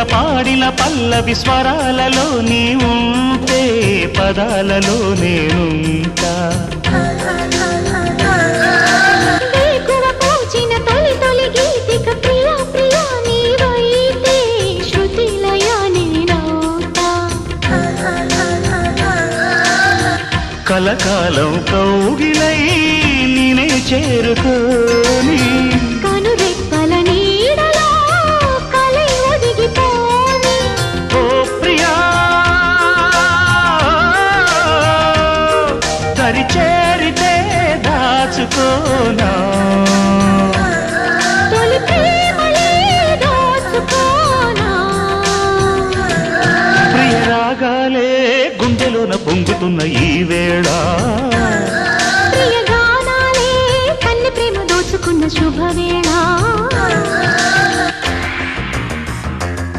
పాడిన పల్లవి స్వరాలలో నీ ఉంటే పదాలలో నేనుంటా కలకాలం కౌగిలై నేనే చేరుకోని కనురెప్పల నీడలో కలై ఒదిగిపోని ఓ ప్రియా దరి చేరితే దాచుకోనా తొలి ప్రేమలే దోచుకోనా ప్రియ రాగాలే గుండెలోన పొంగుతున్న ఈ వేళ ప్రియ గానాలే కన్నె ప్రేమ దోచుకున్న శుభవేళ